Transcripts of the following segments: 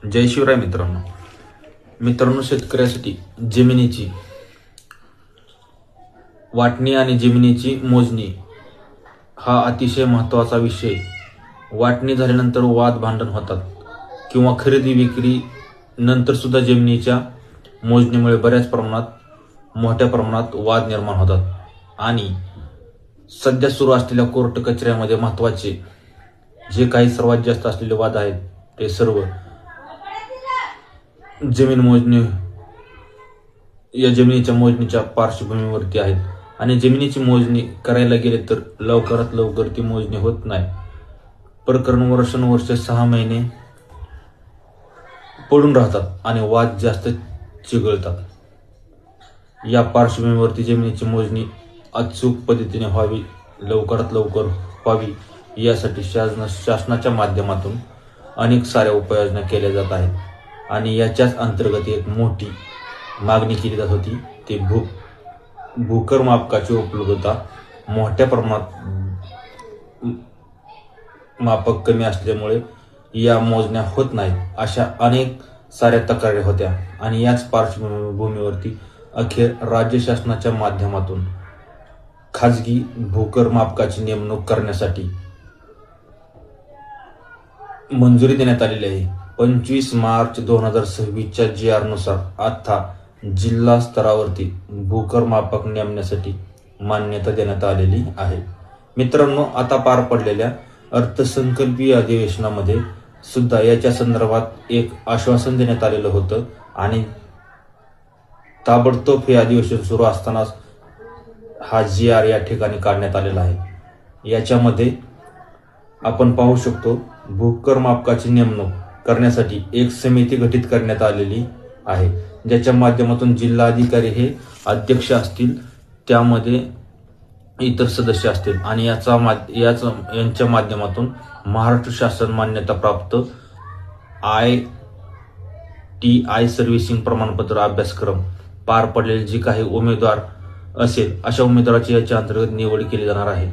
जय शिवराय मित्रांनो, शेतकऱ्यासाठी जमिनीची वाटणी आणि जमिनीची मोजणी हा अतिशय महत्त्वाचा विषय. वाटणी झाल्यानंतर वाद भांडण होतात किंवा खरेदी विक्री नंतर सुद्धा जमिनीच्या मोजणीमुळे बऱ्याच प्रमाणात मोठ्या प्रमाणात वाद निर्माण होतात. आणि सध्या सुरू असलेल्या कोर्ट कचऱ्यामध्ये महत्त्वाचे जे काही सर्वात जास्त असलेले वाद आहेत ते सर्व जमीन मोजणी या जमिनीच्या मोजणीच्या पार्श्वभूमीवरती आहेत. आणि जमिनीची मोजणी करायला गेले तर लवकरात लवकर ती मोजणी होत नाही. प्रकरण वर्षानुवर्षे 6 महिने पडून राहतात आणि वाद जास्त चिघळतात. या पार्श्वभूमीवरती जमिनीची मोजणी अचूक पद्धतीने व्हावी, लवकरात लवकर व्हावी यासाठी शासनाच्या माध्यमातून अनेक साऱ्या उपाययोजना केल्या जात आहेत. आणि याच्याच अंतर्गत एक मोठी मागणी केली जात होती ते भूकर मापकाची उपलब्धता मोठ्या प्रमाणात मापक कमी असल्यामुळे या मोजण्या होत नाहीत अशा अनेक साऱ्या तक्रारी होत्या. आणि याच पार्श्वभूमीवरती अखेर राज्य शासनाच्या माध्यमातून खाजगी भूकर मापकाची नेमणूक करण्यासाठी मंजुरी देण्यात आलेली आहे. 25 मार्च 2026च्या GR नुसार आता जिल्हा स्तरावरती भूकर मापक नेमण्यासाठी मान्यता देण्यात आलेली आहे. मित्रांनो, आता पार पडलेल्या अर्थसंकल्पीय अधिवेशनामध्ये सुद्धा याच्या संदर्भात एक आश्वासन देण्यात आलेलं होतं आणि ताबडतोब हे अधिवेशन सुरू असतानाच हा GR या ठिकाणी काढण्यात आलेला आहे. याच्यामध्ये आपण पाहू शकतो भूकर मापकाची नेमणूक करण्यासाठी एक समिती गठीत करण्यात आलेली आहे, ज्याच्या माध्यमातून जिल्हाधिकारी हे अध्यक्ष असतील, त्यामध्ये इतर सदस्य असतील आणि यांच्या माध्यमातून महाराष्ट्र शासन मान्यता प्राप्त ITI सर्व्हिसिंग प्रमाणपत्र अभ्यासक्रम पार पडलेले जे काही उमेदवार असेल अशा उमेदवाराची याच्या अंतर्गत निवड केली जाणार आहे.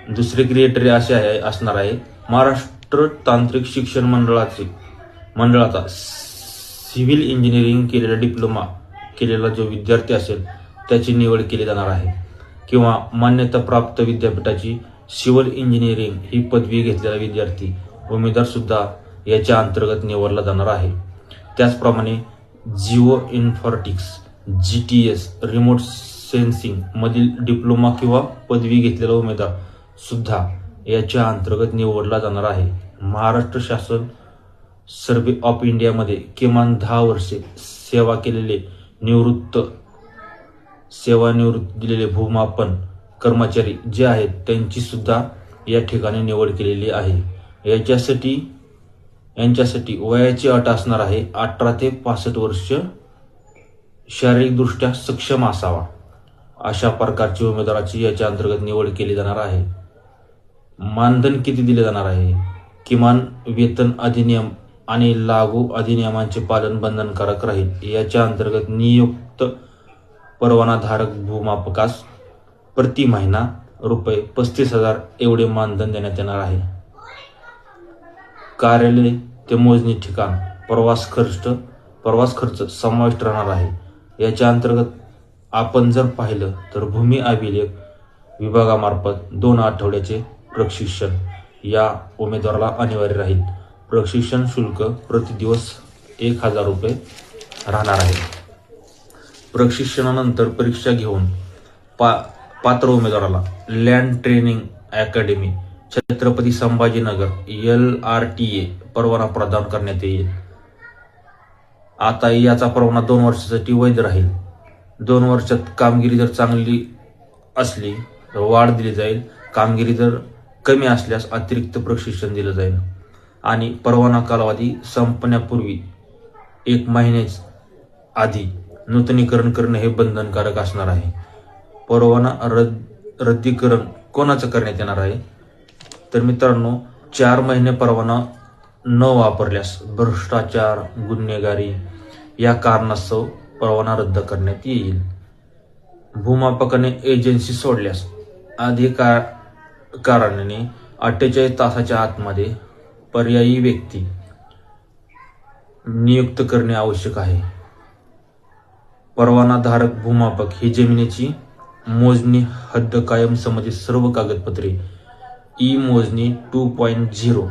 दुसरे क्रिएटरी असे असणार आहे महाराष्ट्र तांत्रिक शिक्षण मंडळाचा सिव्हिल इंजिनिअरिंग केलेला डिप्लोमा केलेला जो विद्यार्थी असेल त्याची निवड केली जाणार आहे. किंवा मान्यता प्राप्त विद्यापीठाची सिव्हिल इंजिनिअरिंग ही पदवी घेतलेला विद्यार्थी उमेदवार सुद्धा याच्या अंतर्गत निवडला जाणार आहे. त्याचप्रमाणे जिओ इन्फॉर्टिक्स GTS रिमोट सेन्सिंग मधील डिप्लोमा किंवा पदवी घेतलेला उमेदवार सुद्धा याच्या अंतर्गत निवडला जाणार आहे. महाराष्ट्र शासन सर्व्हे ऑफ इंडियामध्ये किमान 10 वर्षे सेवा केलेले सेवानिवृत्त दिलेले भूमापन कर्मचारी जे आहेत त्यांची सुद्धा या ठिकाणी निवड केलेली आहे. यांच्यासाठी वयाची अट असणार आहे 18 ते 65 वर्ष, शारीरिकदृष्ट्या सक्षम असावा अशा प्रकारची उमेदवाराची याच्या अंतर्गत निवड केली जाणार आहे. मानधन किती दिले जाणार आहे? किमान वेतन अधिनियम आणि लागू अधिनियमांचे पालन बंधनकारक राहील. याच्या अंतर्गत नियुक्त परवानाधारक भूमापकास प्रति महिना रुपये 35,000 एवढे मानधन देण्यात येणार आहे. कार्यालय ते मोजणी ठिकाण प्रवास खर्च समाविष्ट राहणार आहे. याच्या अंतर्गत आपण जर पाहिलं तर भूमी अभिलेख विभागामार्फत 2 आठवड्याचे प्रशिक्षण या उमेदवाराला अनिवार्य राहील. प्रशिक्षण शुल्क प्रति दिवस 1,000 रुपये राहणार आहे. प्रशिक्षणानंतर परीक्षा घेऊन पात्र उमेदवाराला land training academy Chhatrapati Sambhajinagar LRTA परवाना प्रदान करण्यात येईल. आता याचा परवाना 2 वर्षासाठी वैध राहील. 2 वर्षात कामगिरी जर चांगली असली तर वाढ दिली जाईल. कामगिरी जर कमी असल्यास अतिरिक्त प्रशिक्षण दिलं जाईल. आणि परवाना कालावधी संपण्यापूर्वी 1 महिन्याच्या आधी नूतनीकरण करणे हे बंधनकारक असणार आहे. परवाना रद्दीकरण कोणाचं करण्यात येणार आहे तर मित्रांनो 4 महिने परवाना न वापरल्यास भ्रष्टाचार, गुन्हेगारी या कारणास्तव परवाना रद्द करण्यात येईल. भूमापकाने एजन्सी सोडल्यास अधिकाऱ्याने 48 तासाच्या आतमध्ये पर्यायी व्यक्ती नियुक्त करणे आवश्यक आहे. परवानाधारक भूमापक ही जमिनीची मोजणी हद्द कायम संबंधित सर्व कागदपत्रे ई मोजणी 2.0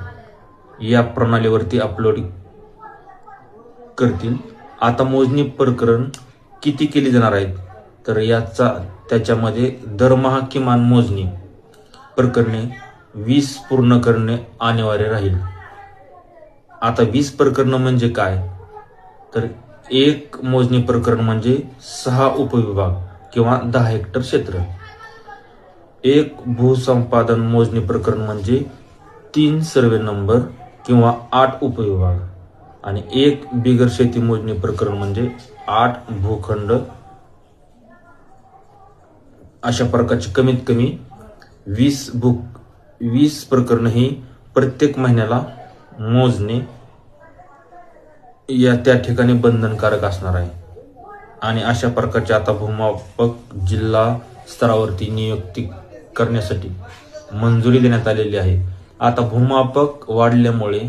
या प्रणालीवरती अपलोड करतील. आता मोजणी प्रकरण किती केली जाणार आहेत, तर त्याच्यामध्ये दरमहा किमान मोजणी प्रकरणे 20 पूर्ण करणे अनिवार्य राहील. आता 20 प्रकरण म्हणजे काय, तर एक मोजणी प्रकरण म्हणजे 6 उपविभाग किंवा 10 हेक्टर क्षेत्र. एक भूसंपादन मोजणी प्रकरण म्हणजे 3 सर्वे नंबर किंवा 8 उपविभाग आणि एक बिगर शेती मोजणी प्रकरण म्हणजे 8 भूखंड. अशा प्रकारची कमीत कमी 20 प्रकरण ही प्रत्येक महिन्याला मोजणे त्या ठिकाणी बंधनकारक असणार आहे. आणि अशा प्रकारचे आता भूमापक जिल्हा स्तरावरती नियुक्ती करण्यासाठी मंजुरी देण्यात आलेली आहे. आता भूमापक वाढल्यामुळे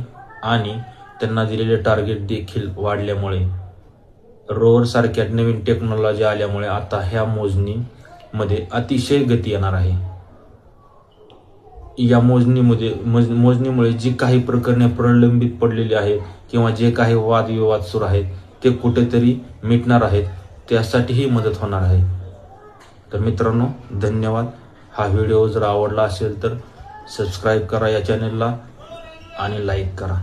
आणि त्यांना दिलेले टार्गेट देखील वाढल्यामुळे, रोवर सारख्या नवीन टेक्नॉलॉजी आल्यामुळे आता ह्या मोजणीमध्ये अतिशय गती येणार आहे. या मोजणीमुळे जी काही प्रकरणे प्रलंबित पडलेली आहेत किंवा जे काही वादविवाद सुरू आहेत ते कुठेतरी मिटणार आहेत. त्यासाठीही मदत होणार आहे. तर मित्रांनो, धन्यवाद. हा व्हिडिओ जर आवडला असेल तर सबस्क्राईब करा या चॅनलला आणि लाईक करा.